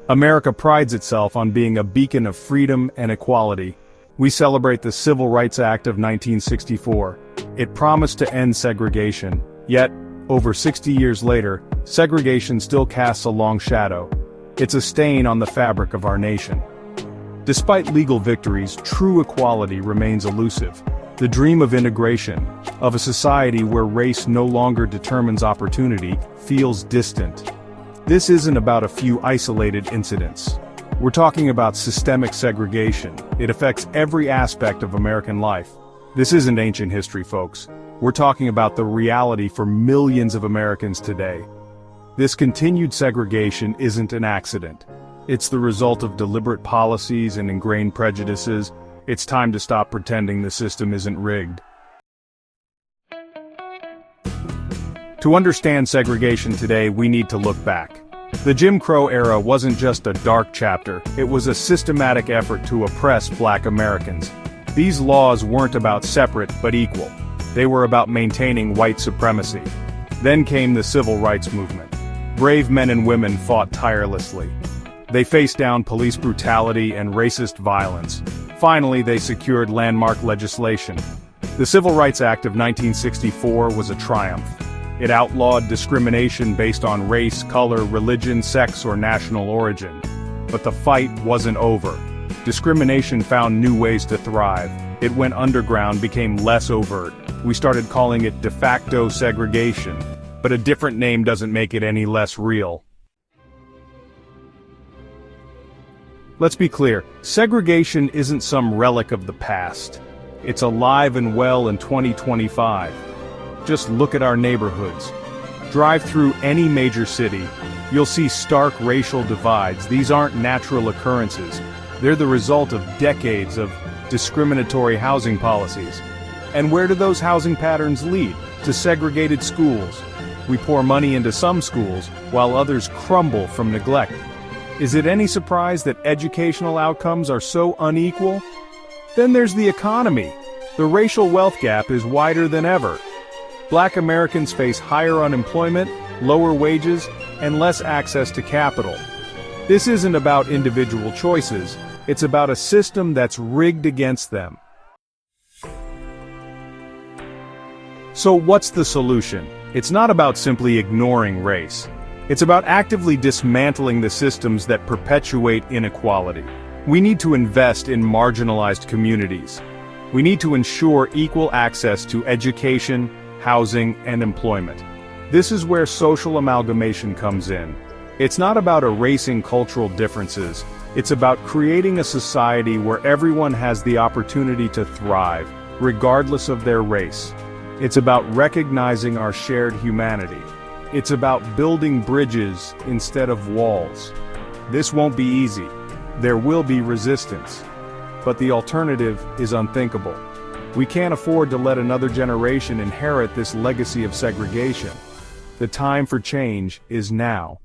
America prides itself on being a beacon of freedom and equality. We celebrate the Civil Rights Act of 1964. It promised to end segregation. Yet, over 60 years later, segregation still casts a long shadow. It's a stain on the fabric of our nation. Despite legal victories, true equality remains elusive. The dream of integration, of a society where race no longer determines opportunity, feels distant. This isn't about a few isolated incidents. We're talking about systemic segregation. It affects every aspect of American life. This isn't ancient history, folks. We're talking about the reality for millions of Americans today. This continued segregation isn't an accident. It's the result of deliberate policies and ingrained prejudices. It's time to stop pretending the system isn't rigged. To understand segregation today, we need to look back. The Jim Crow era wasn't just a dark chapter, it was a systematic effort to oppress Black Americans. These laws weren't about separate but equal. They were about maintaining white supremacy. Then came the Civil Rights Movement. Brave men and women fought tirelessly. They faced down police brutality and racist violence. Finally, they secured landmark legislation. The Civil Rights Act of 1964 was a triumph. It outlawed discrimination based on race, color, religion, sex, or national origin. But the fight wasn't over. Discrimination found new ways to thrive. It went underground, became less overt. We started calling it de facto segregation. But a different name doesn't make it any less real. Let's be clear, segregation isn't some relic of the past. It's alive and well in 2025. Just look at our neighborhoods. Drive through any major city. You'll see stark racial divides. These aren't natural occurrences. They're the result of decades of discriminatory housing policies. And where do those housing patterns lead? To segregated schools. We pour money into some schools, while others crumble from neglect. Is it any surprise that educational outcomes are so unequal? Then there's the economy. The racial wealth gap is wider than ever. Black Americans face higher unemployment, lower wages, and less access to capital. This isn't about individual choices, it's about a system that's rigged against them. So what's the solution? It's not about simply ignoring race. It's about actively dismantling the systems that perpetuate inequality. We need to invest in marginalized communities. We need to ensure equal access to education, housing, and employment. This is where social amalgamation comes in. It's not about erasing cultural differences. It's about creating a society where everyone has the opportunity to thrive, regardless of their race. It's about recognizing our shared humanity. It's about building bridges instead of walls. This won't be easy. There will be resistance. But the alternative is unthinkable. We can't afford to let another generation inherit this legacy of segregation. The time for change is now.